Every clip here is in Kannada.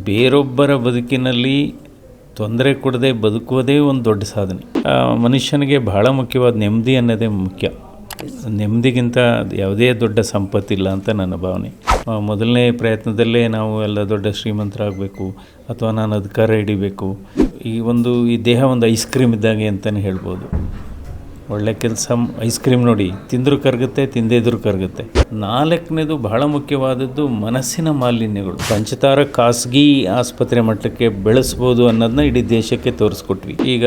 ಬೇರೊಬ್ಬರ ಬದುಕಿನಲ್ಲಿ ತೊಂದರೆ ಕೊಡದೆ ಬದುಕುವುದೇ ಒಂದು ದೊಡ್ಡ ಸಾಧನೆ. ಮನುಷ್ಯನಿಗೆ ಬಹಳ ಮುಖ್ಯವಾದ ನೆಮ್ಮದಿ ಅನ್ನೋದೇ ಮುಖ್ಯ. ನೆಮ್ಮದಿಗಿಂತ ಯಾವುದೇ ದೊಡ್ಡ ಸಂಪತ್ತಿಲ್ಲ ಅಂತ ನನ್ನ ಭಾವನೆ. ಮೊದಲನೇ ಪ್ರಯತ್ನದಲ್ಲೇ ನಾವು ಎಲ್ಲ ದೊಡ್ಡ ಶ್ರೀಮಂತರಾಗಬೇಕು ಅಥವಾ ನಾನು ಅಧಿಕಾರ ಹಿಡಿಬೇಕು. ಈ ದೇಹ ಒಂದು ಐಸ್ ಕ್ರೀಮ್ ಇದ್ದಾಗೆ ಅಂತಲೇ ಹೇಳ್ಬೋದು. ಒಳ್ಳೆ ಕೆಲಸ ಐಸ್ ಕ್ರೀಮ್ ನೋಡಿ ತಿಂದರೂ ಕರಗುತ್ತೆ, ತಿಂದೇದ್ರೂ ಕರಗುತ್ತೆ. ನಾಲ್ಕನೇದು ಬಹಳ ಮುಖ್ಯವಾದದ್ದು ಮನಸ್ಸಿನ ಮಾಲಿನ್ಯಗಳು. ಪಂಚತಾರ ಖಾಸಗಿ ಆಸ್ಪತ್ರೆ ಮಟ್ಟಕ್ಕೆ ಬೆಳೆಸ್ಬೋದು ಅನ್ನೋದನ್ನ ಇಡೀ ದೇಶಕ್ಕೆ ತೋರಿಸ್ಕೊಟ್ವಿ. ಈಗ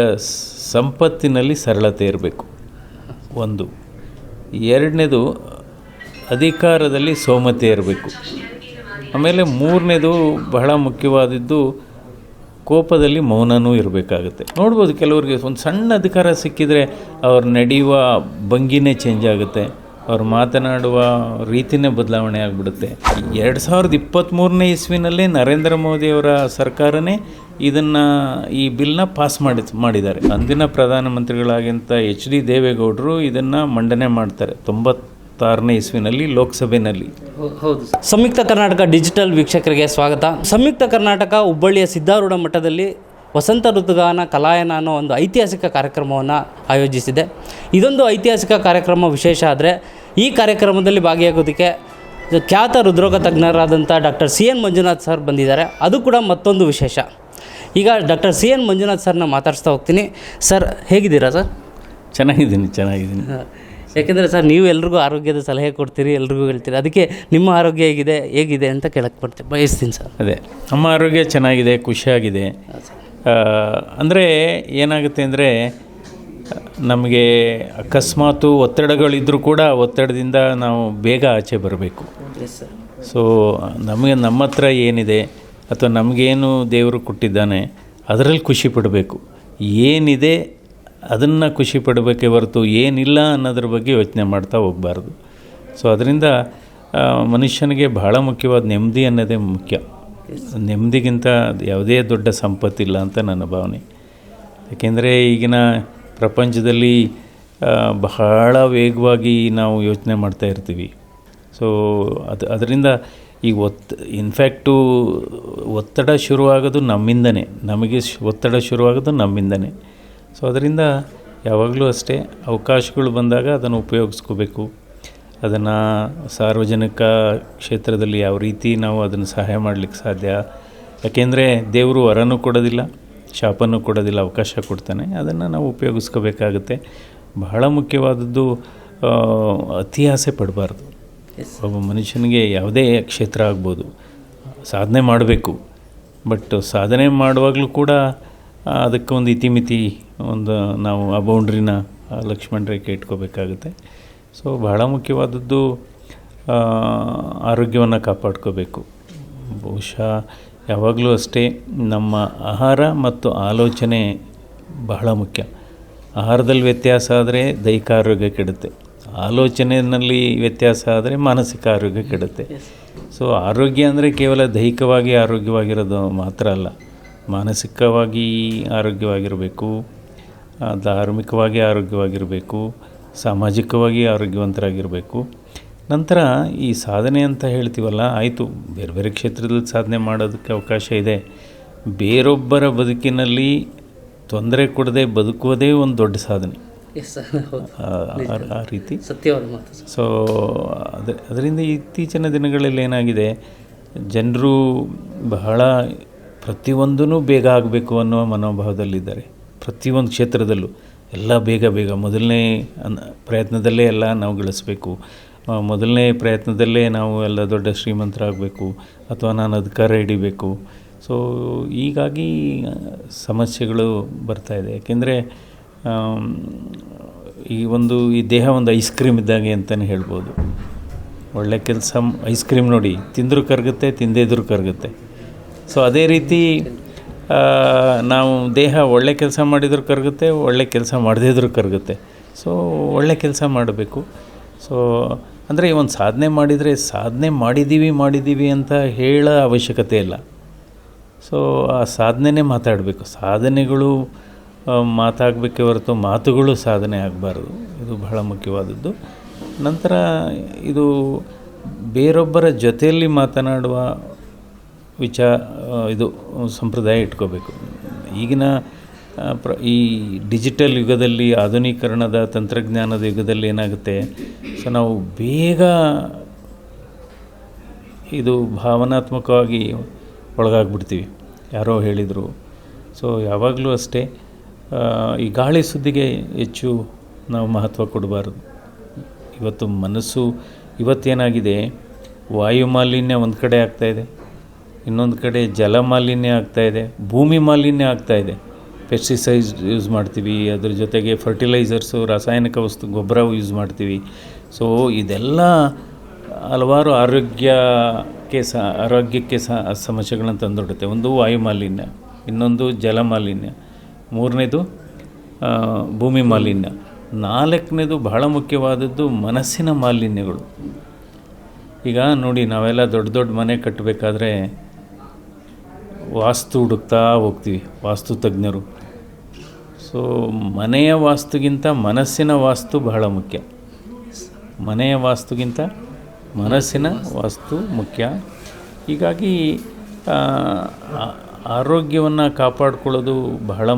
ಸಂಪತ್ತಿನಲ್ಲಿ ಸರಳತೆ ಇರಬೇಕು ಒಂದು. ಎರಡನೇದು ಅಧಿಕಾರದಲ್ಲಿ ಸೌಮ್ಯತೆ ಇರಬೇಕು. ಆಮೇಲೆ ಮೂರನೇದು ಬಹಳ ಮುಖ್ಯವಾದದ್ದು ಕೋಪದಲ್ಲಿ ಮೌನನೂ ಇರಬೇಕಾಗುತ್ತೆ. ನೋಡ್ಬೋದು, ಕೆಲವ್ರಿಗೆ ಒಂದು ಸಣ್ಣ ಅಧಿಕಾರ ಸಿಕ್ಕಿದರೆ ಅವ್ರು ನಡೆಯುವ ಭಂಗಿನೇ ಚೇಂಜ್ ಆಗುತ್ತೆ, ಅವ್ರು ಮಾತನಾಡುವ ರೀತಿಯೇ ಬದಲಾವಣೆ ಆಗಿಬಿಡುತ್ತೆ. 2023ನೇ ಇಸ್ವಿನಲ್ಲೇ ನರೇಂದ್ರ ಮೋದಿಯವರ ಸರ್ಕಾರನೇ ಈ ಬಿಲ್ನ ಪಾಸ್ ಮಾಡಿದ್ದಾರೆ. ಅಂದಿನ ಪ್ರಧಾನಮಂತ್ರಿಗಳಾಗಿಂತ HD ದೇವೇಗೌಡರು ಇದನ್ನು ಮಂಡನೆ ಮಾಡ್ತಾರೆ 96ನೇ ಇಸ್ವಿನಲ್ಲಿ ಲೋಕಸಭೆಯಲ್ಲಿ. ಹೌದು. ಸಂಯುಕ್ತ ಕರ್ನಾಟಕ ಡಿಜಿಟಲ್ ವೀಕ್ಷಕರಿಗೆ ಸ್ವಾಗತ. ಸಂಯುಕ್ತ ಕರ್ನಾಟಕ ಹುಬ್ಬಳ್ಳಿಯ ಸಿದ್ಧಾರೂಢ ಮಠದಲ್ಲಿ ವಸಂತ ಋತುಗಾನ ಕಲಾಯನ ಅನ್ನೋ ಒಂದು ಐತಿಹಾಸಿಕ ಕಾರ್ಯಕ್ರಮವನ್ನು ಆಯೋಜಿಸಿದೆ. ಇದೊಂದು ಐತಿಹಾಸಿಕ ಕಾರ್ಯಕ್ರಮ ವಿಶೇಷ. ಆದರೆ ಈ ಕಾರ್ಯಕ್ರಮದಲ್ಲಿ ಭಾಗಿಯಾಗೋದಕ್ಕೆ ಖ್ಯಾತ ಹೃದ್ರೋಗ ತಜ್ಞರಾದಂಥ ಡಾಕ್ಟರ್ CN ಮಂಜುನಾಥ್ ಸರ್ ಬಂದಿದ್ದಾರೆ. ಅದು ಕೂಡ ಮತ್ತೊಂದು ವಿಶೇಷ. ಈಗ ಡಾಕ್ಟರ್ CN ಮಂಜುನಾಥ್ ಸರ್ನ ಮಾತಾಡಿಸ್ತಾ ಹೋಗ್ತೀನಿ. ಸರ್, ಹೇಗಿದ್ದೀರಾ ಸರ್? ಚೆನ್ನಾಗಿದ್ದೀನಿ. ಯಾಕೆಂದರೆ ಸರ್, ನೀವು ಎಲ್ರಿಗೂ ಆರೋಗ್ಯದ ಸಲಹೆ ಕೊಡ್ತೀರಿ, ಎಲ್ರಿಗೂ ಹೇಳ್ತೀರಿ. ಅದಕ್ಕೆ ನಿಮ್ಮ ಆರೋಗ್ಯ ಹೇಗಿದೆ ಅಂತ ಕೇಳಕ್ಕೆ ಬಯಸ್ತೀನಿ ಸರ್. ಅದೇ, ನಮ್ಮ ಆರೋಗ್ಯ ಚೆನ್ನಾಗಿದೆ, ಖುಷಿಯಾಗಿದೆ. ಅಂದರೆ ಏನಾಗುತ್ತೆ ಅಂದರೆ, ನಮಗೆ ಅಕಸ್ಮಾತು ಒತ್ತಡಗಳಿದ್ದರೂ ಕೂಡ ಒತ್ತಡದಿಂದ ನಾವು ಬೇಗ ಆಚೆ ಬರಬೇಕು. ಸೊ ನಮ್ಮ ಹತ್ರ ಏನಿದೆ ಅಥವಾ ನಮಗೇನು ದೇವರು ಕೊಟ್ಟಿದ್ದಾನೆ ಅದರಲ್ಲಿ ಖುಷಿ ಪಡಬೇಕು. ಏನಿದೆ ಅದನ್ನು ಖುಷಿ ಪಡಬೇಕೇ ಹೊರತು ಏನಿಲ್ಲ ಅನ್ನೋದ್ರ ಬಗ್ಗೆ ಯೋಚನೆ ಮಾಡ್ತಾ ಹೋಗಬಾರ್ದು. ಸೊ ಅದರಿಂದ ಮನುಷ್ಯನಿಗೆ ಬಹಳ ಮುಖ್ಯವಾದ ನೆಮ್ಮದಿ ಅನ್ನೋದೇ ಮುಖ್ಯ. ನೆಮ್ಮದಿಗಿಂತ ಯಾವುದೇ ದೊಡ್ಡ ಸಂಪತ್ತಿಲ್ಲ ಅಂತ ನನ್ನ ಭಾವನೆ. ಏಕೆಂದರೆ ಈಗಿನ ಪ್ರಪಂಚದಲ್ಲಿ ಬಹಳ ವೇಗವಾಗಿ ನಾವು ಯೋಚನೆ ಮಾಡ್ತಾ ಇರ್ತೀವಿ. ಸೊ ಅದರಿಂದ ಈಗ ಇನ್ಫ್ಯಾಕ್ಟು ಒತ್ತಡ ಶುರುವಾಗೋದು ನಮ್ಮಿಂದನೇ, ನಮಗೆ ಒತ್ತಡ ಶುರುವಾಗೋದು ನಮ್ಮಿಂದನೇ. ಸೊ ಅದರಿಂದ ಯಾವಾಗಲೂ ಅಷ್ಟೇ, ಅವಕಾಶಗಳು ಬಂದಾಗ ಅದನ್ನು ಉಪಯೋಗಿಸ್ಕೋಬೇಕು. ಅದನ್ನು ಸಾರ್ವಜನಿಕ ಕ್ಷೇತ್ರದಲ್ಲಿ ಯಾವ ರೀತಿ ನಾವು ಅದನ್ನು ಸಹಾಯ ಮಾಡಲಿಕ್ಕೆ ಸಾಧ್ಯ. ಯಾಕೆಂದರೆ ದೇವರು ವರನೂ ಕೊಡೋದಿಲ್ಲ, ಶಾಪನೂ ಕೊಡೋದಿಲ್ಲ, ಅವಕಾಶ ಕೊಡ್ತಾನೆ. ಅದನ್ನು ನಾವು ಉಪಯೋಗಿಸ್ಕೋಬೇಕಾಗುತ್ತೆ. ಬಹಳ ಮುಖ್ಯವಾದದ್ದು ಅತಿ ಆಸೆ ಪಡಬಾರ್ದು. ಒಬ್ಬ ಮನುಷ್ಯನಿಗೆ ಯಾವುದೇ ಕ್ಷೇತ್ರ ಆಗ್ಬೋದು, ಸಾಧನೆ ಮಾಡಬೇಕು. ಬಟ್ ಸಾಧನೆ ಮಾಡುವಾಗಲೂ ಕೂಡ ಅದಕ್ಕೆ ಒಂದು ಇತಿಮಿತಿ, ನಾವು ಆ ಬೌಂಡ್ರಿನ ಲಕ್ಷ್ಮಣ ರೇಖೆ ಇಟ್ಕೋಬೇಕಾಗುತ್ತೆ. ಸೊ ಬಹಳ ಮುಖ್ಯವಾದದ್ದು ಆರೋಗ್ಯವನ್ನು ಕಾಪಾಡ್ಕೋಬೇಕು. ಬಹುಶಃ ಯಾವಾಗಲೂ ಅಷ್ಟೇ, ನಮ್ಮ ಆಹಾರ ಮತ್ತು ಆಲೋಚನೆ ಬಹಳ ಮುಖ್ಯ. ಆಹಾರದಲ್ಲಿ ವ್ಯತ್ಯಾಸ ಆದರೆ ದೈಹಿಕ ಆರೋಗ್ಯ ಕೆಡುತ್ತೆ, ಆಲೋಚನೆಯಲ್ಲಿ ವ್ಯತ್ಯಾಸ ಆದರೆ ಮಾನಸಿಕ ಆರೋಗ್ಯ ಕೆಡುತ್ತೆ. ಸೊ ಆರೋಗ್ಯ ಅಂದರೆ ಕೇವಲ ದೈಹಿಕವಾಗಿ ಆರೋಗ್ಯವಾಗಿರೋದು ಮಾತ್ರ ಅಲ್ಲ, ಮಾನಸಿಕವಾಗಿ ಆರೋಗ್ಯವಾಗಿರಬೇಕು, ಧಾರ್ಮಿಕವಾಗಿ ಆರೋಗ್ಯವಾಗಿರಬೇಕು, ಸಾಮಾಜಿಕವಾಗಿ ಆರೋಗ್ಯವಂತರಾಗಿರಬೇಕು. ನಂತರ ಈ ಸಾಧನೆ ಅಂತ ಹೇಳ್ತೀವಲ್ಲ, ಆಯಿತು, ಬೇರೆ ಬೇರೆ ಕ್ಷೇತ್ರದಲ್ಲಿ ಸಾಧನೆ ಮಾಡೋದಕ್ಕೆ ಅವಕಾಶ ಇದೆ. ಬೇರೊಬ್ಬರ ಬದುಕಿನಲ್ಲಿ ತೊಂದರೆ ಕೊಡದೆ ಬದುಕುವುದೇ ಒಂದು ದೊಡ್ಡ ಸಾಧನೆ. ಆ ರೀತಿ ಸತ್ಯವಾದ ಮಾತು. ಸೊ ಅದರಿಂದ ಇತ್ತೀಚಿನ ದಿನಗಳಲ್ಲಿ ಏನಾಗಿದೆ, ಜನರು ಬಹಳ ಪ್ರತಿಯೊಂದೂ ಬೇಗ ಆಗಬೇಕು ಅನ್ನೋ ಮನೋಭಾವದಲ್ಲಿದ್ದಾರೆ. ಪ್ರತಿಯೊಂದು ಕ್ಷೇತ್ರದಲ್ಲೂ ಎಲ್ಲ ಬೇಗ ಮೊದಲನೇ ಪ್ರಯತ್ನದಲ್ಲೇ ಎಲ್ಲ ನಾವು ಗಳಿಸ್ಬೇಕು, ಮೊದಲನೇ ಪ್ರಯತ್ನದಲ್ಲೇ ನಾವು ಎಲ್ಲ ದೊಡ್ಡ ಶ್ರೀಮಂತರಾಗಬೇಕು ಅಥವಾ ನಾನು ಅಧಿಕಾರ ಹಿಡಿಬೇಕು. ಸೊ ಹೀಗಾಗಿ ಸಮಸ್ಯೆಗಳು ಬರ್ತಾಯಿದೆ. ಯಾಕೆಂದರೆ ಈ ದೇಹ ಒಂದು ಐಸ್ ಕ್ರೀಮ್ ಇದ್ದಾಗೆ ಅಂತಲೇ ಹೇಳ್ಬೋದು. ಒಳ್ಳೆ ಕೆಲಸ ಐಸ್ ಕ್ರೀಮ್ ನೋಡಿ ತಿಂದರೂ ಕರಗುತ್ತೆ, ತಿಂದೇದ್ರೂ ಕರಗುತ್ತೆ. ಸೊ ಅದೇ ರೀತಿ ನಾವು ದೇಹ ಒಳ್ಳೆ ಕೆಲಸ ಮಾಡಿದರೂ ಕರಗುತ್ತೆ, ಒಳ್ಳೆ ಕೆಲಸ ಮಾಡದೇದ್ರೂ ಕರಗುತ್ತೆ. ಸೊ ಒಳ್ಳೆ ಕೆಲಸ ಮಾಡಬೇಕು. ಸೊ ಅಂದರೆ ಒಂದು ಸಾಧನೆ ಮಾಡಿದರೆ ಸಾಧನೆ ಮಾಡಿದ್ದೀವಿ ಅಂತ ಹೇಳೋ ಅವಶ್ಯಕತೆ ಇಲ್ಲ. ಸೊ ಆ ಸಾಧನೆನೇ ಮಾತಾಡಬೇಕು. ಸಾಧನೆಗಳು ಮಾತಾಗಬೇಕೇ ಹೊರತು ಮಾತುಗಳು ಸಾಧನೆ ಆಗಬಾರ್ದು. ಇದು ಬಹಳ ಮುಖ್ಯವಾದದ್ದು. ನಂತರ ಇದು ಬೇರೊಬ್ಬರ ಜೊತೆಯಲ್ಲಿ ಮಾತನಾಡುವ ಇದು ಸಂಪ್ರದಾಯ ಇಟ್ಕೋಬೇಕು. ಈಗಿನ ಈ ಡಿಜಿಟಲ್ ಯುಗದಲ್ಲಿ, ಆಧುನೀಕರಣದ ತಂತ್ರಜ್ಞಾನದ ಯುಗದಲ್ಲಿ ಏನಾಗುತ್ತೆ, ಸೊ ನಾವು ಬೇಗ ಇದು ಭಾವನಾತ್ಮಕವಾಗಿ ಒಳಗಾಗ್ಬಿಡ್ತೀವಿ. ಯಾರೋ ಹೇಳಿದರು. ಸೊ ಯಾವಾಗಲೂ ಅಷ್ಟೇ ಈ ಗಾಳಿ ಸುದ್ದಿಗೆ ಹೆಚ್ಚು ನಾವು ಮಹತ್ವ ಕೊಡಬಾರ್ದು. ಇವತ್ತು ಮನಸ್ಸು ಇವತ್ತೇನಾಗಿದೆ, ವಾಯು ಮಾಲಿನ್ಯ ಒಂದು ಕಡೆ ಆಗ್ತಾಯಿದೆ, ಇನ್ನೊಂದು ಕಡೆ ಜಲ ಮಾಲಿನ್ಯ ಆಗ್ತಾಯಿದೆ, ಭೂಮಿ ಮಾಲಿನ್ಯ ಆಗ್ತಾಯಿದೆ. ಪೆಸ್ಟಿಸೈಡ್ಸ್ ಯೂಸ್ ಮಾಡ್ತೀವಿ, ಅದ್ರ ಜೊತೆಗೆ ಫರ್ಟಿಲೈಸರ್ಸು, ರಾಸಾಯನಿಕ ವಸ್ತು ಗೊಬ್ಬರ ಯೂಸ್ ಮಾಡ್ತೀವಿ. ಸೊ ಇದೆಲ್ಲ ಹಲವಾರು ಆರೋಗ್ಯಕ್ಕೆ ಸಮಸ್ಯೆಗಳನ್ನು ತಂದೊಡುತ್ತೆ. ಒಂದು ವಾಯು ಮಾಲಿನ್ಯ, ಇನ್ನೊಂದು ಜಲ ಮಾಲಿನ್ಯ, ಮೂರನೇದು ಭೂಮಿ ಮಾಲಿನ್ಯ, ನಾಲ್ಕನೇದು ಬಹಳ ಮುಖ್ಯವಾದದ್ದು ಮನಸ್ಸಿನ ಮಾಲಿನ್ಯಗಳು. ಈಗ ನೋಡಿ, ನಾವೆಲ್ಲ ದೊಡ್ಡ ದೊಡ್ಡ ಮನೆ ಕಟ್ಟಬೇಕಾದ್ರೆ ವಾಸ್ತು ಹುಡುಕ್ತಾ ಹೋಗ್ತೀವಿ, ವಾಸ್ತು ತಜ್ಞರು. ಸೊ ಮನೆಯ ವಾಸ್ತುಗಿಂತ ಮನಸ್ಸಿನ ವಾಸ್ತು ಬಹಳ ಮುಖ್ಯ. ಮನೆಯ ವಾಸ್ತುಗಿಂತ ಮನಸ್ಸಿನ ವಾಸ್ತು ಮುಖ್ಯ. ಹೀಗಾಗಿ ಆರೋಗ್ಯವನ್ನು ಕಾಪಾಡಿಕೊಳ್ಳೋದು ಬಹಳ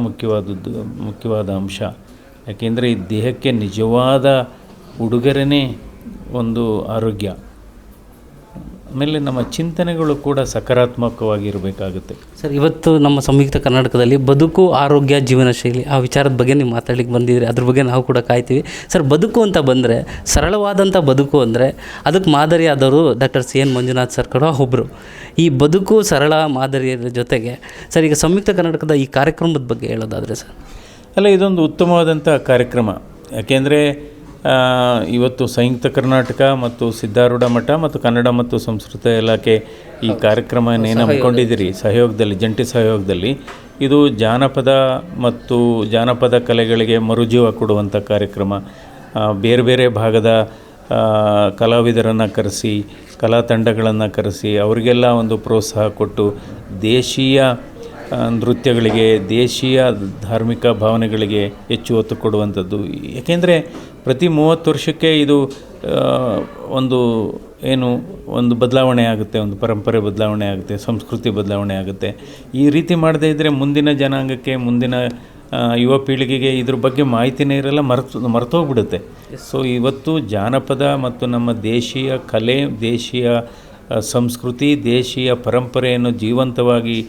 ಮುಖ್ಯವಾದ ಅಂಶ. ಯಾಕೆಂದರೆ ಈ ದೇಹಕ್ಕೆ ನಿಜವಾದ ಉಡುಗೊರೆನೇ ಒಂದು ಆರೋಗ್ಯ. ಆಮೇಲೆ ನಮ್ಮ ಚಿಂತನೆಗಳು ಕೂಡ ಸಕಾರಾತ್ಮಕವಾಗಿರಬೇಕಾಗುತ್ತೆ. ಸರ್, ಇವತ್ತು ನಮ್ಮ ಸಂಯುಕ್ತ ಕರ್ನಾಟಕದಲ್ಲಿ ಬದುಕು, ಆರೋಗ್ಯ, ಜೀವನ ಶೈಲಿ ಆ ವಿಚಾರದ ಬಗ್ಗೆ ನೀವು ಮಾತಾಡಲಿಕ್ಕೆ ಬಂದಿದ್ದೀರಿ. ಅದ್ರ ಬಗ್ಗೆ ನಾವು ಕೂಡ ಕಾಯ್ತೀವಿ. ಸರ್, ಬದುಕು ಅಂತ ಬಂದರೆ, ಸರಳವಾದಂಥ ಬದುಕು ಅಂದರೆ ಅದಕ್ಕೆ ಮಾದರಿಯಾದವರು ಡಾಕ್ಟರ್ CN ಮಂಜುನಾಥ್ ಸರ್ ಕೂಡ ಒಬ್ಬರು. ಈ ಬದುಕು ಸರಳ ಮಾದರಿಯ ಜೊತೆಗೆ ಸರ್, ಈಗ ಸಂಯುಕ್ತ ಕರ್ನಾಟಕದ ಈ ಕಾರ್ಯಕ್ರಮದ ಬಗ್ಗೆ ಹೇಳೋದಾದರೆ ಸರ್. ಅಲ್ಲ, ಇದೊಂದು ಉತ್ತಮವಾದಂಥ ಕಾರ್ಯಕ್ರಮ. ಯಾಕೆಂದರೆ ಇವತ್ತು ಸಂಯುಕ್ತ ಕರ್ನಾಟಕ ಮತ್ತು ಸಿದ್ಧಾರೂಢ ಮಠ ಮತ್ತು ಕನ್ನಡ ಮತ್ತು ಸಂಸ್ಕೃತಿ ಇಲಾಖೆ ಈ ಕಾರ್ಯಕ್ರಮವನ್ನು ಹಮ್ಮಿಕೊಂಡಿದ್ದೀರಿ ಸಹಯೋಗದಲ್ಲಿ, ಜಂಟಿ ಸಹಯೋಗದಲ್ಲಿ. ಇದು ಜಾನಪದ ಕಲೆಗಳಿಗೆ ಮರುಜೀವ ಕೊಡುವಂಥ ಕಾರ್ಯಕ್ರಮ. ಬೇರೆ ಬೇರೆ ಭಾಗದ ಕಲಾವಿದರನ್ನು ಕರೆಸಿ, ಕಲಾ ತಂಡಗಳನ್ನು ಕರೆಸಿ, ಅವರಿಗೆಲ್ಲ ಒಂದು ಪ್ರೋತ್ಸಾಹ ಕೊಟ್ಟು ದೇಶೀಯ ನೃತ್ಯಗಳಿಗೆ, ದೇಶೀಯ ಧಾರ್ಮಿಕ ಭಾವನೆಗಳಿಗೆ ಹೆಚ್ಚು ಒತ್ತು ಕೊಡುವಂಥದ್ದು. ಏಕೆಂದರೆ ಪ್ರತಿ 30 ವರ್ಷಕ್ಕೆ ಇದು ಒಂದು ಬದಲಾವಣೆ ಆಗುತ್ತೆ, ಒಂದು ಪರಂಪರೆ ಬದಲಾವಣೆ ಆಗುತ್ತೆ, ಸಂಸ್ಕೃತಿ ಬದಲಾವಣೆ ಆಗುತ್ತೆ. ಈ ರೀತಿ ಮಾಡದೇ ಇದ್ದರೆ ಮುಂದಿನ ಜನಾಂಗಕ್ಕೆ, ಮುಂದಿನ ಯುವ ಪೀಳಿಗೆಗೆ ಇದ್ರ ಬಗ್ಗೆ ಮಾಹಿತಿನೇ ಇರಲ್ಲ, ಮರ್ತೋಗ್ಬಿಡುತ್ತೆ. ಸೊ ಇವತ್ತು ಜಾನಪದ ಮತ್ತು ನಮ್ಮ ದೇಶೀಯ ಕಲೆ, ದೇಶೀಯ ಸಂಸ್ಕೃತಿ, ದೇಶೀಯ ಪರಂಪರೆಯನ್ನು ಜೀವಂತವಾಗಿ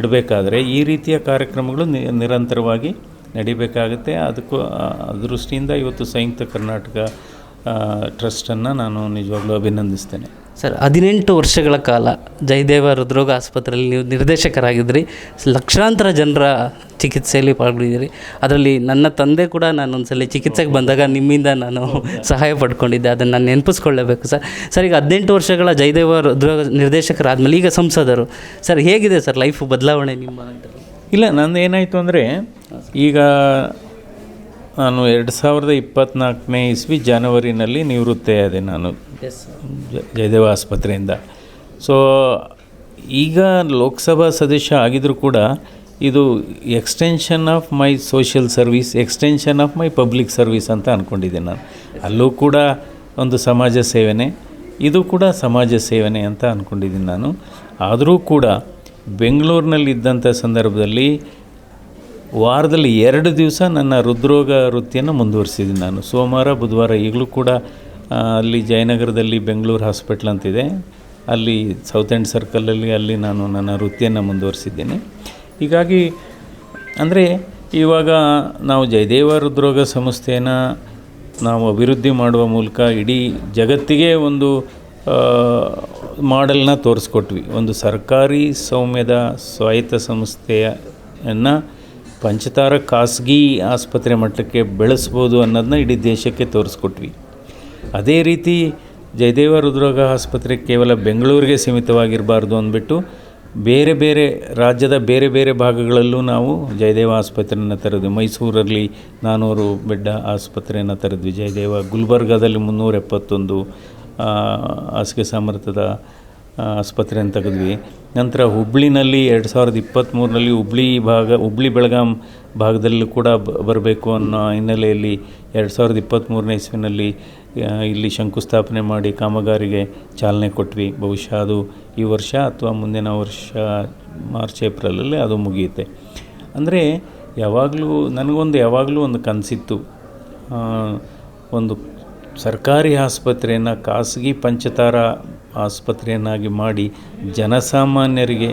ಇಡಬೇಕಾದ್ರೆ ಈ ರೀತಿಯ ಕಾರ್ಯಕ್ರಮಗಳು ನಿರಂತರವಾಗಿ ನಡಿಬೇಕಾಗುತ್ತೆ. ದೃಷ್ಟಿಯಿಂದ ಇವತ್ತು ಸಂಯುಕ್ತ ಕರ್ನಾಟಕ ಟ್ರಸ್ಟನ್ನು ನಾನು ನಿಜವಾಗ್ಲೂ ಅಭಿನಂದಿಸ್ತೇನೆ. ಸರ್, 18 ವರ್ಷಗಳ ಕಾಲ ಜಯದೇವ ಹೃದ್ರೋಗ ಆಸ್ಪತ್ರೆಯಲ್ಲಿ ನೀವು ನಿರ್ದೇಶಕರಾಗಿದ್ದಿರಿ. ಲಕ್ಷಾಂತರ ಜನರ ಚಿಕಿತ್ಸೆಯಲ್ಲಿ ಪಾಲ್ಗೊಂಡಿದ್ದೀರಿ. ಅದರಲ್ಲಿ ನನ್ನ ತಂದೆ ಕೂಡ ನಾನೊಂದು ಸಲ ಚಿಕಿತ್ಸೆಗೆ ಬಂದಾಗ ನಿಮ್ಮಿಂದ ನಾನು ಸಹಾಯ ಪಡ್ಕೊಂಡಿದ್ದೆ. ಅದನ್ನು ನಾನು ನೆನಪಿಸ್ಕೊಳ್ಳೇಬೇಕು ಸರ್. ಸರ್, ಈಗ 18 ವರ್ಷಗಳ ಜಯದೇವ ಹೃದ್ರೋಗ ನಿರ್ದೇಶಕರಾದಮೇಲೆ ಈಗ ಸಂಸದರು. ಸರ್, ಹೇಗಿದೆ ಸರ್ ಲೈಫು ಬದಲಾವಣೆ ನಿಮ್ಮ? ಇಲ್ಲ, ನಂದು ಏನಾಯಿತು ಅಂದರೆ, ಈಗ ನಾನು 2024ನೇ ಇಸ್ವಿ ಜನವರಿನಲ್ಲಿ ನಿವೃತ್ತಿಯಾದೆ ನಾನು ಜಯದೇವ ಆಸ್ಪತ್ರೆಯಿಂದ. ಸೊ ಈಗ ಲೋಕಸಭಾ ಸದಸ್ಯ ಆಗಿದ್ದರೂ ಕೂಡ ಇದು extension of my social service, extension of my public service ಅಂತ ಅಂದ್ಕೊಂಡಿದ್ದೆ ನಾನು. ಅಲ್ಲೂ ಕೂಡ ಒಂದು ಸಮಾಜ ಸೇವೆನೇ, ಇದು ಕೂಡ ಸಮಾಜ ಸೇವೆನೇ ಅಂತ ಅಂದ್ಕೊಂಡಿದ್ದೀನಿ ನಾನು. ಆದರೂ ಕೂಡ ಬೆಂಗಳೂರಿನಲ್ಲಿದ್ದಂಥ ಸಂದರ್ಭದಲ್ಲಿ ವಾರದಲ್ಲಿ 2 ದಿವಸ ನನ್ನ ಹೃದ್ರೋಗ ವೃತ್ತಿಯನ್ನು ಮುಂದುವರಿಸಿದ್ದೀನಿ ನಾನು. ಸೋಮವಾರ, ಬುಧವಾರ. ಈಗಲೂ ಕೂಡ ಅಲ್ಲಿ ಜಯನಗರದಲ್ಲಿ ಬೆಂಗಳೂರು ಹಾಸ್ಪಿಟ್ಲ್ ಅಂತಿದೆ, ಅಲ್ಲಿ ಸೌತ್ ಎಂಡ್ ಸರ್ಕಲಲ್ಲಿ ಅಲ್ಲಿ ನಾನು ನನ್ನ ವೃತ್ತಿಯನ್ನು ಮುಂದುವರಿಸಿದ್ದೀನಿ. ಹೀಗಾಗಿ ಅಂದರೆ ಇವಾಗ ನಾವು ಜಯದೇವ ಹೃದ್ರೋಗ ಸಂಸ್ಥೆಯನ್ನು ನಾವು ಅಭಿವೃದ್ಧಿ ಮಾಡುವ ಮೂಲಕ ಇಡೀ ಜಗತ್ತಿಗೆ ಒಂದು ಮಾಡೆಲ್ನ ತೋರಿಸ್ಕೊಟ್ವಿ. ಒಂದು ಸರ್ಕಾರಿ ಸ್ವಾಮ್ಯದ ಸ್ವಾಯತ್ತ ಸಂಸ್ಥೆಯನ್ನು ಪಂಚತಾರ ಖಾಸಗಿ ಆಸ್ಪತ್ರೆ ಮಟ್ಟಕ್ಕೆ ಬೆಳೆಸ್ಬೋದು ಅನ್ನೋದನ್ನ ಇಡೀ ದೇಶಕ್ಕೆ ತೋರಿಸ್ಕೊಟ್ವಿ. ಅದೇ ರೀತಿ ಜಯದೇವ ಹೃದ್ರೋಗ ಆಸ್ಪತ್ರೆ ಕೇವಲ ಬೆಂಗಳೂರಿಗೆ ಸೀಮಿತವಾಗಿರಬಾರ್ದು ಅಂದ್ಬಿಟ್ಟು ಬೇರೆ ಬೇರೆ ರಾಜ್ಯದ ಬೇರೆ ಬೇರೆ ಭಾಗಗಳಲ್ಲೂ ನಾವು ಜಯದೇವ ಆಸ್ಪತ್ರೆಯನ್ನು ತೆರೆದ್ವಿ. ಮೈಸೂರಲ್ಲಿ 400 ಬೆಡ್ ಆಸ್ಪತ್ರೆಯನ್ನು ತೆರೆದ್ವಿ ಜಯದೇವ. ಗುಲ್ಬರ್ಗಾದಲ್ಲಿ 371 ಹಾಸಿಗೆ ಸಾಮರ್ಥ್ಯದ ಆಸ್ಪತ್ರೆಯನ್ನು ತೆಗೆದ್ವಿ. ನಂತರ ಹುಬ್ಳಿನಲ್ಲಿ 2023ರಲ್ಲಿ ಹುಬ್ಳಿ ಬೆಳಗಾಂ ಭಾಗದಲ್ಲೂ ಕೂಡ ಬರಬೇಕು ಅನ್ನೋ ಹಿನ್ನೆಲೆಯಲ್ಲಿ 2023ನೇ ಇಸ್ವಿನಲ್ಲಿ ಇಲ್ಲಿ ಶಂಕುಸ್ಥಾಪನೆ ಮಾಡಿ ಕಾಮಗಾರಿಗೆ ಚಾಲನೆ ಕೊಟ್ವಿ. ಬಹುಶಃ ಅದು ಈ ವರ್ಷ ಅಥವಾ ಮುಂದಿನ ವರ್ಷ ಮಾರ್ಚ್ ಏಪ್ರಿಲಲ್ಲಿ ಅದು ಮುಗಿಯುತ್ತೆ. ಅಂದರೆ ಯಾವಾಗಲೂ ಒಂದು ಕನಸಿತ್ತು, ಒಂದು ಸರ್ಕಾರಿ ಆಸ್ಪತ್ರೆಯನ್ನು ಖಾಸಗಿ ಪಂಚತಾರ ಆಸ್ಪತ್ರೆಯನ್ನಾಗಿ ಮಾಡಿ ಜನಸಾಮಾನ್ಯರಿಗೆ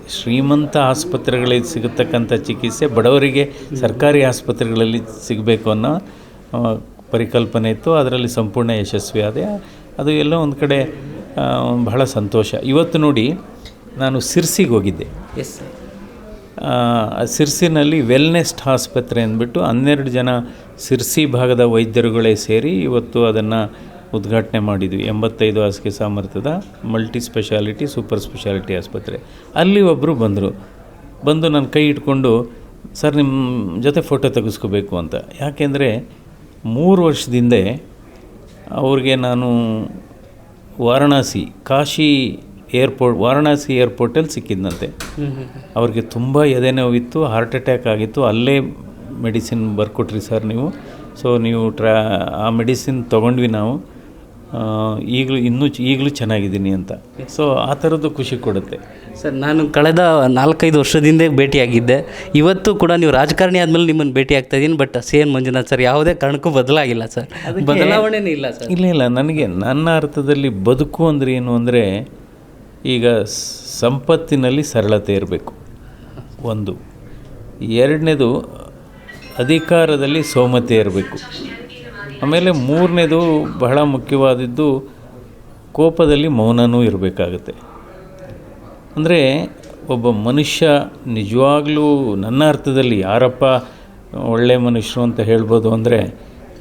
ಶ್ರೀಮಂತ ಆಸ್ಪತ್ರೆಗಳಲ್ಲಿ ಸಿಗತಕ್ಕಂಥ ಚಿಕಿತ್ಸೆ ಬಡವರಿಗೆ ಸರ್ಕಾರಿ ಆಸ್ಪತ್ರೆಗಳಲ್ಲಿ ಸಿಗಬೇಕು ಅನ್ನೋ ಪರಿಕಲ್ಪನೆ ಇತ್ತು. ಅದರಲ್ಲಿ ಸಂಪೂರ್ಣ ಯಶಸ್ವಿ ಆದೆ. ಅದು ಎಲ್ಲೋ ಒಂದು ಕಡೆ ಬಹಳ ಸಂತೋಷ. ಇವತ್ತು ನೋಡಿ, ನಾನು ಸಿರ್ಸಿಗೆ ಹೋಗಿದ್ದೆ. Yes sir. ಸಿರ್ಸಿನಲ್ಲಿ ವೆಲ್ನೆಸ್ಟ್ ಆಸ್ಪತ್ರೆ ಅಂದ್ಬಿಟ್ಟು 12 ಜನ ಸಿರ್ಸಿ ಭಾಗದ ವೈದ್ಯರುಗಳೇ ಸೇರಿ ಇವತ್ತು ಅದನ್ನು ಉದ್ಘಾಟನೆ ಮಾಡಿದ್ವಿ. 85 ಹಾಸಿಗೆ ಸಾಮರ್ಥ್ಯದ ಮಲ್ಟಿ ಸ್ಪೆಷಾಲಿಟಿ ಸೂಪರ್ ಸ್ಪೆಷಾಲಿಟಿ ಆಸ್ಪತ್ರೆ. ಅಲ್ಲಿ ಒಬ್ಬರು ಬಂದು ನನ್ನ ಕೈ ಇಟ್ಕೊಂಡು, ಸರ್ ನಿಮ್ಮ ಜೊತೆ ಫೋಟೋ ತೆಗೆಸ್ಕೋಬೇಕು ಅಂತ. ಯಾಕೆಂದರೆ 3 ವರ್ಷದಿಂದ ಅವ್ರಿಗೆ ನಾನು ವಾರಣಾಸಿ ಏರ್ಪೋರ್ಟಲ್ಲಿ ಸಿಕ್ಕಿದ್ದಂತೆ. ಅವ್ರಿಗೆ ತುಂಬ ಎದೆನೋವಿತ್ತು, ಹಾರ್ಟ್ ಅಟ್ಯಾಕ್ ಆಗಿತ್ತು. ಅಲ್ಲೇ ಮೆಡಿಸಿನ್ ಬರ್ಕೊಟ್ರಿ ಸರ್ ನೀವು. ಸೊ ನೀವು ಆ ಮೆಡಿಸಿನ್ ತೊಗೊಂಡ್ವಿ ನಾವು. ಈಗಲೂ ಚೆನ್ನಾಗಿದ್ದೀನಿ ಅಂತ. ಸೊ ಆ ಥರದ್ದು ಖುಷಿ ಕೊಡುತ್ತೆ ಸರ್. ನಾನು ಕಳೆದ 4-5 ವರ್ಷದಿಂದ ಭೇಟಿಯಾಗಿದ್ದೆ. ಇವತ್ತು ಕೂಡ ನೀವು ರಾಜಕಾರಣಿ ಆದಮೇಲೆ ನಿಮ್ಮನ್ನು ಭೇಟಿ ಆಗ್ತಾ ಇದ್ದೀನಿ. ಬಟ್ CN ಮಂಜುನಾಥ್ ಸರ್ ಯಾವುದೇ ಕಾರಣಕ್ಕೂ ಬದಲಾಗಿಲ್ಲ ಸರ್, ಬದಲಾವಣೆನೇ ಇಲ್ಲ ಸರ್. ಇಲ್ಲ, ನನಗೆ ನನ್ನ ಅರ್ಥದಲ್ಲಿ ಬದುಕು ಅಂದರೆ ಏನು ಅಂದರೆ, ಈಗ ಸಂಪತ್ತಿನಲ್ಲಿ ಸರಳತೆ ಇರಬೇಕು ಒಂದು. ಎರಡನೇದು ಅಧಿಕಾರದಲ್ಲಿ ಸೌಮ್ಯತೆ ಇರಬೇಕು. ಆಮೇಲೆ ಮೂರನೇದು ಬಹಳ ಮುಖ್ಯವಾದದ್ದು, ಕೋಪದಲ್ಲಿ ಮೌನನೂ ಇರಬೇಕಾಗತ್ತೆ. ಅಂದರೆ ಒಬ್ಬ ಮನುಷ್ಯ ನಿಜವಾಗ್ಲೂ ನನ್ನ ಅರ್ಥದಲ್ಲಿ ಯಾರಪ್ಪ ಒಳ್ಳೆಯ ಮನುಷ್ಯರು ಅಂತ ಹೇಳ್ಬೋದು ಅಂದರೆ,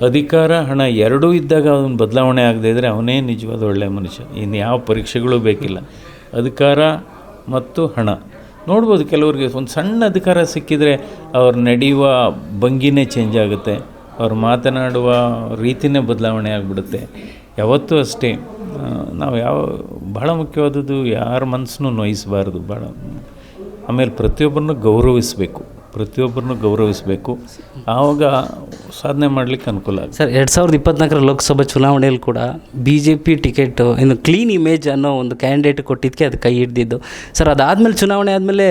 ಅಧಿಕಾರ ಹಣ ಎರಡೂ ಇದ್ದಾಗ ಅವನು ಬದಲಾವಣೆ ಆಗದೇ ಇದ್ದರೆ ಅವನೇ ನಿಜವಾದ ಒಳ್ಳೆಯ ಮನುಷ್ಯ. ಇನ್ನು ಯಾವ ಪರೀಕ್ಷೆಗಳೂ ಬೇಕಿಲ್ಲ. ಅಧಿಕಾರ ಮತ್ತು ಹಣ ನೋಡ್ಬೋದು. ಕೆಲವ್ರಿಗೆ ಒಂದು ಸಣ್ಣ ಅಧಿಕಾರ ಸಿಕ್ಕಿದರೆ ಅವ್ರು ನಡೆಯುವ ಭಂಗಿನೇ ಚೇಂಜ್ ಆಗುತ್ತೆ, ಅವ್ರು ಮಾತನಾಡುವ ರೀತಿಯೇ ಬದಲಾವಣೆ ಆಗಿಬಿಡುತ್ತೆ. ಯಾವತ್ತೂ ಅಷ್ಟೇ, ನಾವು ಬಹಳ ಮುಖ್ಯವಾದದ್ದು ಯಾರ ಮನಸ್ಸನ್ನು ನೋಯಿಸಬಾರ್ದು. ಆಮೇಲೆ ಪ್ರತಿಯೊಬ್ಬರನ್ನು ಗೌರವಿಸಬೇಕು. ಆವಾಗ ಸಾಧನೆ ಮಾಡಲಿಕ್ಕೆ ಅನುಕೂಲ ಆಗುತ್ತೆ. ಸರ್, 2024 ಲೋಕಸಭಾ ಚುನಾವಣೆಯಲ್ಲಿ ಕೂಡ BJP ಟಿಕೆಟ್ ಇನ್ನು ಕ್ಲೀನ್ ಇಮೇಜ್ ಅನ್ನೋ ಒಂದು ಕ್ಯಾಂಡಿಡೇಟ್ ಕೊಟ್ಟಿದ್ದಕ್ಕೆ ಅದು ಕೈ ಹಿಡಿದಿದ್ದು ಸರ್. ಅದಾದಮೇಲೆ ಚುನಾವಣೆ ಆದಮೇಲೆ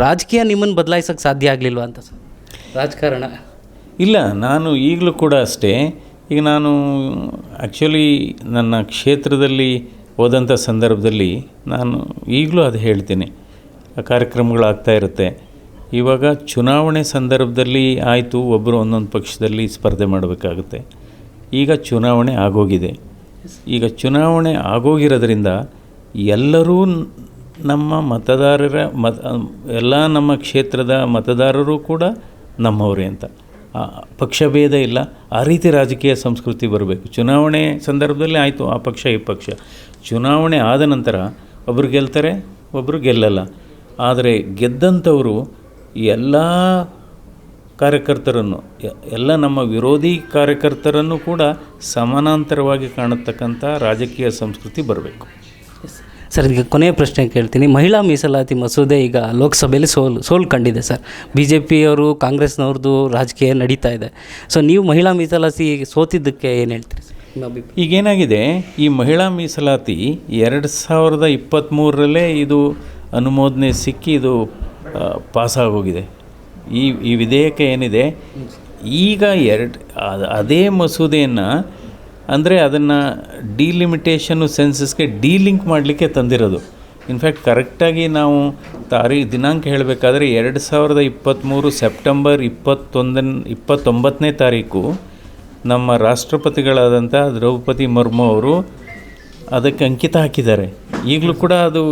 ರಾಜಕೀಯ ನಿಮ್ಮನ್ನು ಬದಲಾಯಿಸೋಕ್ಕೆ ಸಾಧ್ಯ ಆಗಲಿಲ್ವ ಅಂತ ಸರ್, ರಾಜಕಾರಣ? ಇಲ್ಲ, ನಾನು ಈಗಲೂ ಕೂಡ ಅಷ್ಟೇ. ಈಗ ನಾನು ಆ್ಯಕ್ಚುಲಿ ನನ್ನ ಕ್ಷೇತ್ರದಲ್ಲಿ ಹೋದಂಥ ಸಂದರ್ಭದಲ್ಲಿ ನಾನು ಈಗಲೂ ಅದು ಹೇಳ್ತೀನಿ, ಕಾರ್ಯಕ್ರಮಗಳಾಗ್ತಾ ಇರುತ್ತೆ. ಇವಾಗ ಚುನಾವಣೆ ಸಂದರ್ಭದಲ್ಲಿ ಆಯಿತು, ಒಬ್ಬರು ಒಂದೊಂದು ಪಕ್ಷದಲ್ಲಿ ಸ್ಪರ್ಧೆ ಮಾಡಬೇಕಾಗುತ್ತೆ. ಈಗ ಚುನಾವಣೆ ಆಗೋಗಿರೋದ್ರಿಂದ ಎಲ್ಲರೂ ನಮ್ಮ ಎಲ್ಲ ನಮ್ಮ ಕ್ಷೇತ್ರದ ಮತದಾರರು ಕೂಡ ನಮ್ಮವರೇ ಅಂತ ಪಕ್ಷಭೇದ ಇಲ್ಲ. ಆ ರೀತಿ ರಾಜಕೀಯ ಸಂಸ್ಕೃತಿ ಬರಬೇಕು. ಚುನಾವಣೆ ಸಂದರ್ಭದಲ್ಲಿ ಆಯಿತು ಆ ಪಕ್ಷ ಈ ಪಕ್ಷ, ಚುನಾವಣೆ ಆದ ನಂತರ ಒಬ್ಬರು ಗೆಲ್ತಾರೆ, ಒಬ್ಬರು ಗೆಲ್ಲಲ್ಲ. ಆದರೆ ಗೆದ್ದಂಥವರು ಎಲ್ಲ ಕಾರ್ಯಕರ್ತರನ್ನು, ಎಲ್ಲ ನಮ್ಮ ವಿರೋಧಿ ಕಾರ್ಯಕರ್ತರನ್ನು ಕೂಡ ಸಮಾನಾಂತರವಾಗಿ ಕಾಣತಕ್ಕಂಥ ರಾಜಕೀಯ ಸಂಸ್ಕೃತಿ ಬರಬೇಕು. ಸರ್, ಈಗ ಕೊನೆಯ ಪ್ರಶ್ನೆ ಕೇಳ್ತೀನಿ. ಮಹಿಳಾ ಮೀಸಲಾತಿ ಮಸೂದೆ ಈಗ ಲೋಕಸಭೆಯಲ್ಲಿ ಸೋಲು ಕಂಡಿದೆ ಸರ್. BJPಯವರು ಕಾಂಗ್ರೆಸ್ನವ್ರದ್ದು ರಾಜಕೀಯ ನಡೀತಾ ಇದೆ. ಸೊ ನೀವು ಮಹಿಳಾ ಮೀಸಲಾತಿ ಸೋತಿದ್ದಕ್ಕೆ ಏನು ಹೇಳ್ತೀರಿ ಸರ್? ಈಗೇನಾಗಿದೆ, ಈ ಮಹಿಳಾ ಮೀಸಲಾತಿ 2023ರಲ್ಲೇ ಇದು ಅನುಮೋದನೆ ಸಿಕ್ಕಿ ಇದು ಪಾಸಾಗೋಗಿದೆ. ಈ ವಿಧೇಯಕ ಏನಿದೆ ಈಗ ಅದೇ ಮಸೂದೆಯನ್ನು ಅಂದರೆ ಅದನ್ನು ಡಿಲಿಮಿಟೇಷನ್ನು ಸೆನ್ಸಸ್ಗೆ ಡಿಲಿಂಕ್ ಮಾಡಲಿಕ್ಕೆ ತಂದಿರೋದು. ಇನ್ಫ್ಯಾಕ್ಟ್ ಕರೆಕ್ಟಾಗಿ ನಾವು ದಿನಾಂಕ ಹೇಳಬೇಕಾದ್ರೆ 2023 ಸೆಪ್ಟೆಂಬರ್ 29ನೇ ತಾರೀಕು ನಮ್ಮ ರಾಷ್ಟ್ರಪತಿಗಳಾದಂಥ ದ್ರೌಪದಿ ಮುರ್ಮು ಅವರು ಅದಕ್ಕೆ ಅಂಕಿತ ಹಾಕಿದ್ದಾರೆ. ಈಗಲೂ ಕೂಡ ಅದು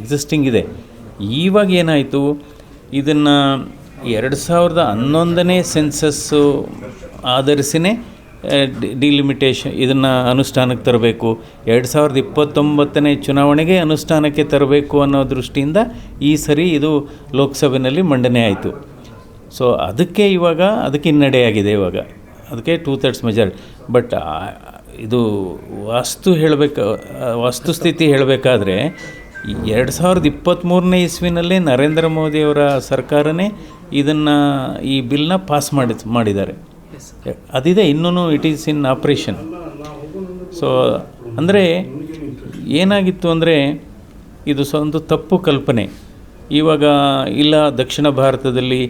ಎಕ್ಸಿಸ್ಟಿಂಗ್ ಇದೆ. ಇವಾಗ ಏನಾಯಿತು, ಇದನ್ನು 2011ನೇ ಸೆನ್ಸಸ್ಸು ಆಧರಿಸಿನೇ ಡಿಲಿಮಿಟೇಷನ್ ಇದನ್ನು ಅನುಷ್ಠಾನಕ್ಕೆ ತರಬೇಕು, 2029ನೇ ಚುನಾವಣೆಗೆ ಅನುಷ್ಠಾನಕ್ಕೆ ತರಬೇಕು ಅನ್ನೋ ದೃಷ್ಟಿಯಿಂದ ಈ ಸರಿ ಇದು ಲೋಕಸಭೆಯಲ್ಲಿ ಮಂಡನೆ ಆಯಿತು. ಸೊ ಅದಕ್ಕೆ ಹಿನ್ನಡೆಯಾಗಿದೆ. ಇವಾಗ ಅದಕ್ಕೆ 2/3 ಮೆಜಾರಿಟಿ. ಬಟ್ ಇದು ವಸ್ತುಸ್ಥಿತಿ ಹೇಳಬೇಕಾದ್ರೆ 2023ನೇ ಇಸ್ವಿನಲ್ಲೇ ನರೇಂದ್ರ ಮೋದಿಯವರ ಸರ್ಕಾರನೇ ಈ ಬಿಲ್ನ ಪಾಸ್ ಮಾಡಿದ್ದಾರೆ. ಅದಿದೆ, ಇನ್ನೂ it is in operation. So ಅಂದರೆ ಏನಾಗಿತ್ತು ಅಂದರೆ ಇದು ಒಂದು ತಪ್ಪು ಕಲ್ಪನೆ. ಇವಾಗ ಇಲ್ಲ, ದಕ್ಷಿಣ ಭಾರತದಲ್ಲಿ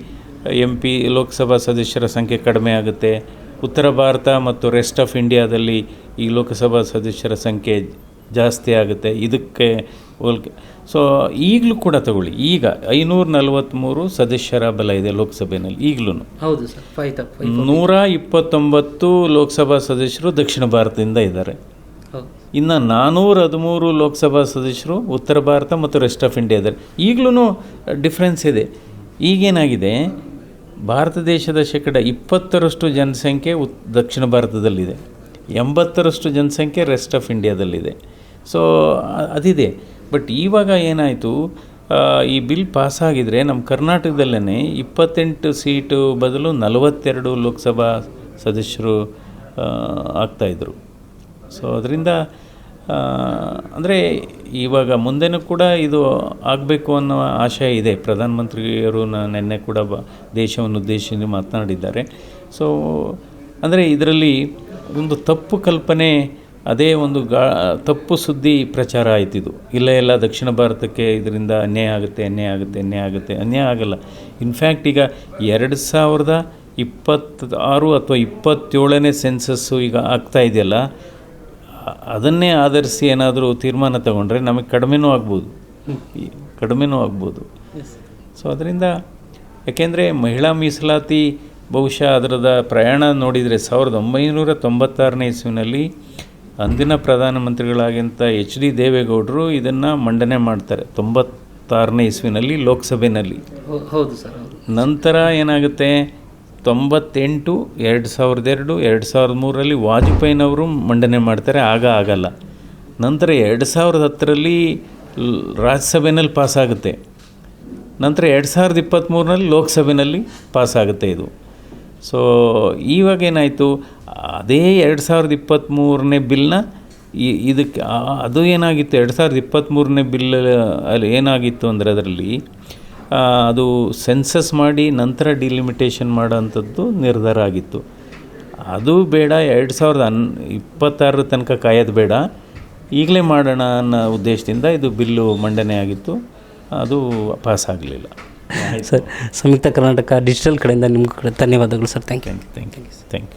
MP ಲೋಕಸಭಾ ಸದಸ್ಯರ ಸಂಖ್ಯೆ ಕಡಿಮೆ ಆಗುತ್ತೆ, ಉತ್ತರ ಭಾರತ ಮತ್ತು ರೆಸ್ಟ್ ಆಫ್ ಇಂಡಿಯಾದಲ್ಲಿ ಈ ಲೋಕಸಭಾ ಸದಸ್ಯರ ಸಂಖ್ಯೆ ಜಾಸ್ತಿ ಆಗುತ್ತೆ, ಇದಕ್ಕೆ ಹೋಲಿಕೆ. ಸೊ ಈಗಲೂ ಕೂಡ ತಗೊಳ್ಳಿ, ಈಗ 543 ಸದಸ್ಯರ ಬಲ ಇದೆ ಲೋಕಸಭೆಯಲ್ಲಿ ಈಗಲೂ. ಹೌದು ಸರ್, 129 ಲೋಕಸಭಾ ಸದಸ್ಯರು ದಕ್ಷಿಣ ಭಾರತದಿಂದ ಇದ್ದಾರೆ. ಇನ್ನು 413 ಲೋಕಸಭಾ ಸದಸ್ಯರು ಉತ್ತರ ಭಾರತ ಮತ್ತು ರೆಸ್ಟ್ ಆಫ್ ಇಂಡಿಯಾ ಇದ್ದಾರೆ. ಈಗಲೂ ಡಿಫ್ರೆನ್ಸ್ ಇದೆ. ಈಗೇನಾಗಿದೆ, ಭಾರತ ದೇಶದ 20% ಜನಸಂಖ್ಯೆ ದಕ್ಷಿಣ ಭಾರತದಲ್ಲಿದೆ, 80% ಜನಸಂಖ್ಯೆ ರೆಸ್ಟ್ ಆಫ್ ಇಂಡಿಯಾದಲ್ಲಿದೆ. ಸೊ ಅದಿದೆ. ಬಟ್ ಇವಾಗ ಏನಾಯಿತು, ಈ ಬಿಲ್ ಪಾಸಾಗಿದ್ದರೆ ನಮ್ಮ ಕರ್ನಾಟಕದಲ್ಲೇ 28 ಸೀಟು ಬದಲು 42 ಲೋಕಸಭಾ ಸದಸ್ಯರು ಆಗ್ತಾಯಿದ್ರು. ಸೊ ಅದರಿಂದ ಅಂದರೆ ಇವಾಗ ಮುಂದೆನೂ ಕೂಡ ಇದು ಆಗಬೇಕು ಅನ್ನೋ ಆಶಯ ಇದೆ. ಪ್ರಧಾನಮಂತ್ರಿಯವರು ನಿನ್ನೆ ಕೂಡ ದೇಶವನ್ನು ಉದ್ದೇಶಿಸಿ ಮಾತನಾಡಿದ್ದಾರೆ. ಸೊ ಅಂದರೆ ಇದರಲ್ಲಿ ಒಂದು ತಪ್ಪು ಕಲ್ಪನೆ, ಅದೇ ಒಂದು ತಪ್ಪು ಸುದ್ದಿ ಪ್ರಚಾರ ಆಯ್ತಿದ್ದು. ಇಲ್ಲ ದಕ್ಷಿಣ ಭಾರತಕ್ಕೆ ಇದರಿಂದ ಅನ್ಯಾಯ ಆಗುತ್ತೆ. ಅನ್ಯಾಯ ಆಗಲ್ಲ. ಇನ್ಫ್ಯಾಕ್ಟ್ ಈಗ 2026 ಅಥವಾ 27ನೇ ಸೆನ್ಸಸ್ಸು ಈಗ ಆಗ್ತಾ ಇದೆಯಲ್ಲ, ಅದನ್ನೇ ಆಧರಿಸಿ ಏನಾದರೂ ತೀರ್ಮಾನ ತಗೊಂಡ್ರೆ ನಮಗೆ ಕಡಿಮೆನೂ ಆಗ್ಬೋದು. ಸೊ ಅದರಿಂದ ಯಾಕೆಂದರೆ ಮಹಿಳಾ ಮೀಸಲಾತಿ ಬಹುಶಃ ಅದರದ ಪ್ರಯಾಣ ನೋಡಿದರೆ 1996ನೇ ಇಸ್ವಿನಲ್ಲಿ ಅಂದಿನ ಪ್ರಧಾನಮಂತ್ರಿಗಳಾಗಿಂತ HD ದೇವೇಗೌಡರು ಇದನ್ನು ಮಂಡನೆ ಮಾಡ್ತಾರೆ 96ನೇ ಇಸ್ವಿನಲ್ಲಿ ಲೋಕಸಭೆಯಲ್ಲಿ. ಹೌದು ಸರ್. ನಂತರ ಏನಾಗುತ್ತೆ, 98, 2002, 2003ರಲ್ಲಿ ವಾಜಪೇಯಿನವರು ಮಂಡನೆ ಮಾಡ್ತಾರೆ, ಆಗಲ್ಲ. ನಂತರ 2010ರಲ್ಲಿ ರಾಜ್ಯಸಭೆಯಲ್ಲಿ ಪಾಸಾಗುತ್ತೆ. ನಂತರ 2023ರಲ್ಲಿ ಲೋಕಸಭೆಯಲ್ಲಿ ಪಾಸಾಗುತ್ತೆ ಇದು. ಸೊ ಇವಾಗ ಏನಾಯಿತು, ಅದೇ 2023ನೇ ಬಿಲ್ನ ಇದಕ್ಕೆ ಅದು ಏನಾಗಿತ್ತು, 2023ನೇ ಬಿಲ್ ಅಲ್ಲಿ ಏನಾಗಿತ್ತು ಅಂದರೆ ಅದರಲ್ಲಿ ಅದು ಸೆನ್ಸಸ್ ಮಾಡಿ ನಂತರ ಡಿಲಿಮಿಟೇಷನ್ ಮಾಡೋಂಥದ್ದು ನಿರ್ಧಾರ ಆಗಿತ್ತು. ಅದು ಬೇಡ, 2026 ತನಕ ಕಾಯೋದು ಬೇಡ, ಈಗಲೇ ಮಾಡೋಣ ಅನ್ನೋ ಉದ್ದೇಶದಿಂದ ಇದು ಬಿಲ್ಲು ಮಂಡನೆ ಆಗಿತ್ತು. ಅದು ಪಾಸ್ ಆಗಲಿಲ್ಲ. ಸರ್, ಸಂಯುಕ್ತ ಕರ್ನಾಟಕ ಡಿಜಿಟಲ್ ಕಡೆಯಿಂದ ನಿಮ್ಗೆ ಧನ್ಯವಾದಗಳು ಸರ್. Thank you.